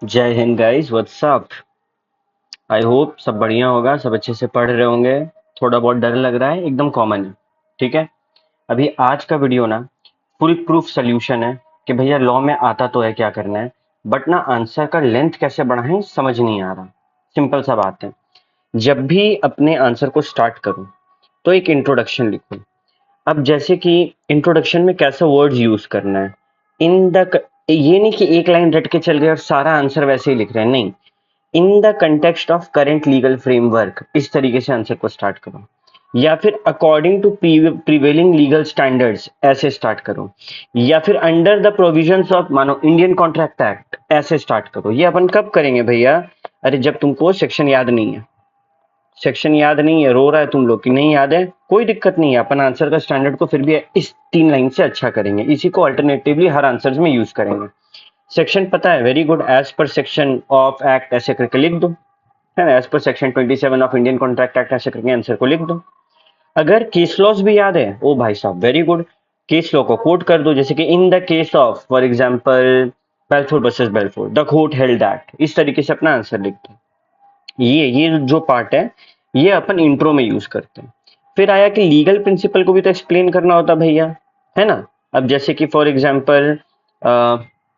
जय Hind guys, what's up. I hope सब बढ़िया होगा, सब अच्छे से पढ़ रहे होंगे। थोड़ा बहुत डर लग रहा है, एकदम कॉमन है। ठीक है। अभी आज का वीडियो ना फुल प्रूफ सोल्यूशन है कि भैया लॉ में आता तो है क्या करना है, बट ना आंसर का लेंथ कैसे बढ़ाएं समझ नहीं आ रहा। सिंपल सा बात है। जब भी अपने आंसर को स्टार्ट करूं तो एक इंट्रोडक्शन लिखूं। अब जैसे कि इंट्रोडक्शन में कैसा वर्ड्स यूज करना है, इन द ये नहीं कि एक लाइन रट के चल गए और सारा आंसर वैसे ही लिख रहे हैं, नहीं। In the context of current legal framework, इस तरीके से आंसर को स्टार्ट करो। या फिर according to prevailing legal standards, ऐसे स्टार्ट करो। या फिर अंडर द प्रोविजंस ऑफ, मानो इंडियन कॉन्ट्रैक्ट एक्ट, ऐसे स्टार्ट करो। ये अपन कब करेंगे भैया? अरे जब तुमको सेक्शन याद नहीं है। सेक्शन याद नहीं है, रो रहा है तुम लोग कि नहीं याद है, कोई दिक्कत नहीं है। अपन आंसर का स्टैंडर्ड को फिर भी इस 3 लाइन से अच्छा करेंगे, इसी को अल्टरनेटिवली हर आंसर में यूज करेंगे। सेक्शन पता है? Very good. As per section of act ऐसे करके लिख दो, है ना। As per section 27 of Indian contract act ऐसे करके आंसर को लिख दो। अगर केस लॉज भी याद है, ओ भाई साहब वेरी गुड, केस लॉ को कोट कर दो। जैसे कि in the case of, for example, Balfour versus Balfour, the court held that, इस तरीके से अपना आंसर लिख दो। ये जो पार्ट है, ये अपन इंट्रो में यूज करते हैं। फिर आया कि लीगल प्रिंसिपल को भी तो एक्सप्लेन करना होता भैया, है ना। अब जैसे कि फॉर एग्जांपल,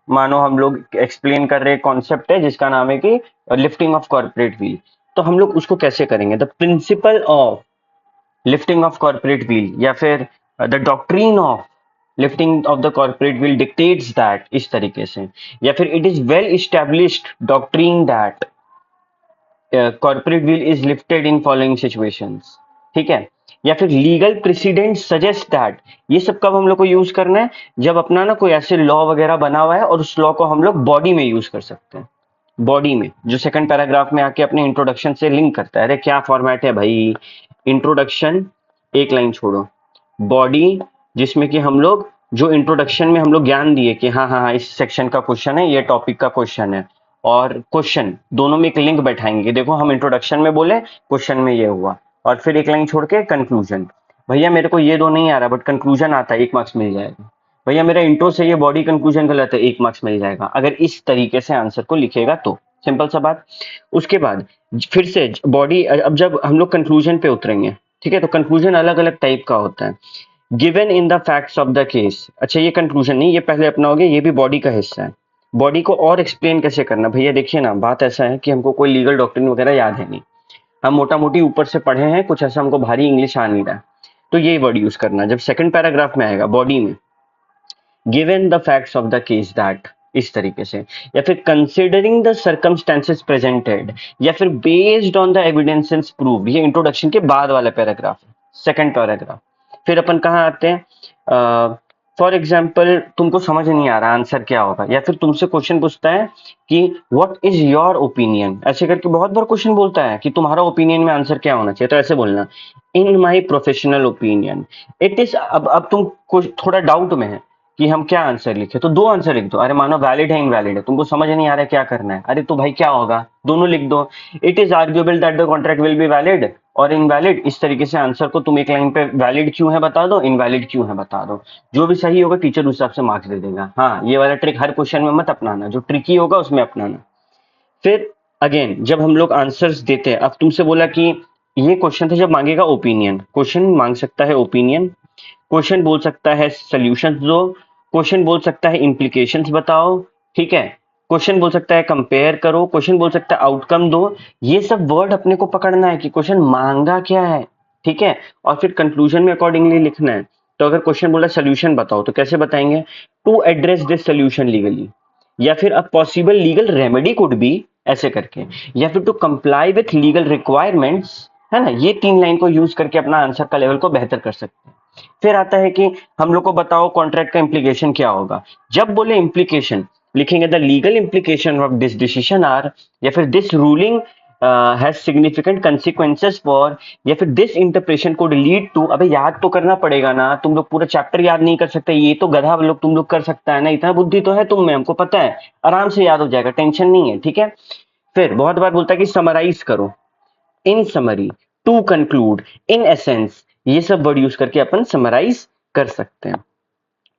मानो हम लोग एक्सप्लेन कर रहे कॉन्सेप्ट है जिसका नाम है कि लिफ्टिंग ऑफ कॉर्पोरेट व्हील, तो हम लोग उसको कैसे करेंगे? The principle of lifting of corporate wheel, या फिर the doctrine of lifting of the corporate wheel dictates that, इस तरीके से। या फिर it is well established doctrine that corporate wheel is lifted in following situations. ठीक है। या फिर लीगल प्रेसिडेंट सजेस्ट दैट, ये सब कब हम लोग को यूज करना है? जब अपना ना कोई ऐसे लॉ वगैरह बना हुआ है और उस लॉ को हम लोग बॉडी में यूज कर सकते हैं। बॉडी में जो सेकंड पैराग्राफ में आके अपने इंट्रोडक्शन से लिंक करता है। अरे क्या फॉर्मेट है भाई, इंट्रोडक्शन, एक लाइन छोड़ो, बॉडी, जिसमें कि हम लोग जो इंट्रोडक्शन में हम लोग ज्ञान दिए कि हाँ हाँ हाँ इस सेक्शन का क्वेश्चन है, ये टॉपिक का क्वेश्चन है, और क्वेश्चन दोनों में एक लिंक बैठाएंगे। देखो हम इंट्रोडक्शन में बोले, क्वेश्चन में ये हुआ, और फिर एक लाइन छोड़ के कंक्लूजन। भैया मेरे को ये दो नहीं आ रहा बट कंक्लूजन आता है, 1 मार्क्स मिल जाएगा। भैया मेरा इंट्रो से ये बॉडी कंक्लूजन गलत है, 1 मार्क्स मिल जाएगा, अगर इस तरीके से आंसर को लिखेगा तो। सिंपल सा बात। उसके बाद फिर से बॉडी, अब जब हम लोग कंक्लूजन पे उतरेंगे, ठीक है, तो कंक्लूजन अलग अलग टाइप का होता है। Given in the facts of the case, अच्छा ये कंक्लूजन नहीं, ये पहले अपना हो गया, ये भी बॉडी का हिस्सा है। बॉडी को और एक्सप्लेन कैसे करना? भैया देखिए ना, बात ऐसा है कि हमको कोई लीगल डॉक्ट्रिन वगैरह याद है नहीं, हम मोटा मोटी ऊपर से पढ़े हैं, कुछ ऐसा हमको भारी इंग्लिश आ नहीं रहा है, तो ये वर्ड यूज करना जब सेकंड पैराग्राफ में आएगा बॉडी में। Given the facts of the case that, इस तरीके से। या फिर कंसिडरिंग द सर्कमस्टेंसेस प्रेजेंटेड, या फिर based on the evidences prove, ये इंट्रोडक्शन के बाद वाला पैराग्राफ है, सेकंड पैराग्राफ। फिर अपन कहाँ आते हैं? फॉर एग्जाम्पल तुमको समझ नहीं आ रहा आंसर क्या होगा, या फिर तुमसे क्वेश्चन पूछता है कि व्हाट इज योर ओपिनियन, ऐसे करके बहुत बार क्वेश्चन बोलता है कि तुम्हारा ओपिनियन में आंसर क्या होना चाहिए, तो ऐसे बोलना, in my professional opinion it is. अब तुम कुछ थोड़ा डाउट में है कि हम क्या आंसर लिखे, तो 2 आंसर लिख दो। अरे मानो वैलिड है इनवैलिड है, तुमको समझ नहीं आ रहा है क्या करना है, अरे तो भाई क्या होगा, दोनों लिख दो। It is arguable that the contract will be valid और इनवैलिड, इस तरीके से आंसर को तुम एक लाइन पे वैलिड क्यों है बता दो, इनवैलिड क्यों है बता दो। जो भी सही होगा टीचर उस हिसाब से मार्क्स दे देगा। हाँ, ये वाला ट्रिक हर क्वेश्चन में मत अपनाना, जो ट्रिकी होगा उसमें अपनाना। फिर अगेन जब हम लोग आंसर्स देते हैं, अब तुमसे बोला कि ये क्वेश्चन था, जब मांगेगा ओपिनियन, क्वेश्चन मांग सकता है ओपिनियन, क्वेश्चन बोल सकता है सॉल्यूशंस दो, क्वेश्चन बोल सकता है इम्प्लीकेशंस बताओ, ठीक है, क्वेश्चन बोल सकता है कंपेयर करो, क्वेश्चन बोल सकता है आउटकम दो। ये सब वर्ड अपने को पकड़ना है कि क्वेश्चन मांगा क्या है, ठीक है, और फिर कंक्लूजन में अकॉर्डिंगली लिखना है। तो अगर क्वेश्चन बोला सोल्यूशन बताओ, तो कैसे बताएंगे? To address this solution legally, या फिर a possible legal remedy could be, ऐसे करके, या फिर to comply with legal requirements, है ना। ये 3 लाइन को यूज करके अपना आंसर का लेवल को बेहतर कर सकते हैं। फिर आता है कि हम लोग को बताओ कॉन्ट्रैक्ट का इम्प्लीकेशन क्या होगा। जब बोले इम्प्लीकेशन, लिखेंगे the legal implication of this decision are, या फिर this ruling has significant consequences for, या फिर this interpretation could lead to. अबे याद तो करना पड़ेगा ना, तुम लोग पूरा चैप्टर याद नहीं कर सकते, ये तो गधा लोग तुम लोग कर सकता है ना, इतना बुद्धि तो है तुम में, हमको पता है, आराम से याद हो जाएगा, टेंशन नहीं है, ठीक है। फिर बहुत बार बोलता है कि समराइज करो, in summary, to conclude, in essence, ये सब वर्ड यूज करके अपन समराइज कर सकते हैं।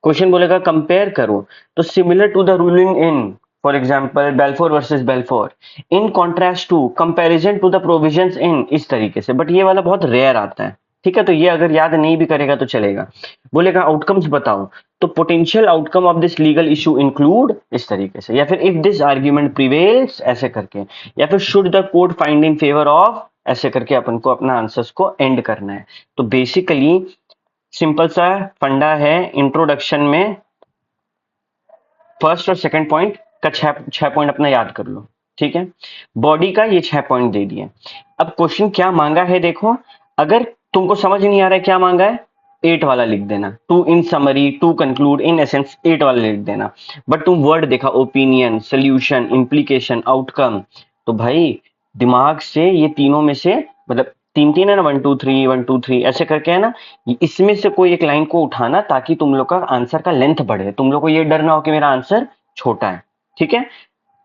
क्वेश्चन बोलेगा कंपेयर करो, तो similar to the ruling in, for example Balfour versus Balfour, in contrast to, comparison to the provisions in, इस तरीके से। बट ये वाला बहुत रेयर आता है, ठीक है, तो ये अगर याद नहीं भी करेगा तो चलेगा। बोलेगा आउटकम्स बताओ, तो potential outcome of this legal issue include, इस तरीके से, या फिर इफ दिस आर्ग्यूमेंट प्रिवेल्स, ऐसे करके, या फिर should the court find in favour of, ऐसे करके अपन को अपना आंसर्स को एंड करना है। तो बेसिकली सिंपल सा फंडा है इंट्रोडक्शन में, फर्स्ट और सेकंड पॉइंट का छह पॉइंट अपना याद कर लो, ठीक है। बॉडी का ये 6 पॉइंट दे दिए। अब क्वेश्चन क्या मांगा है देखो, अगर तुमको समझ नहीं आ रहा है क्या मांगा है, 8 वाला लिख देना, to in summary, to conclude, in essence, 8 वाला लिख देना। बट तुम वर्ड देखा, ओपिनियन, सोल्यूशन, इम्प्लीकेशन, आउटकम, तो भाई दिमाग से ये तीनों में से, मतलब तीन तीन है ना, 1 2 3 1 2 3 ऐसे करके है ना, इसमें से कोई एक लाइन को उठाना, ताकि तुम लोग का आंसर का लेंथ बढ़े, तुम लोग को ये डर ना हो कि मेरा आंसर छोटा है, ठीक है।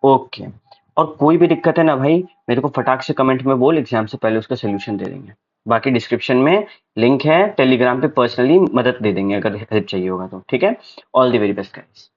ओके, और कोई भी दिक्कत है ना भाई, मेरे को फटाक से कमेंट में बोल, एग्जाम से पहले उसका सोल्यूशन दे देंगे। बाकी डिस्क्रिप्शन में लिंक है, टेलीग्राम पे पर्सनली मदद दे देंगे अगर हेल्प चाहिए होगा तो, ठीक है। All the very best guys.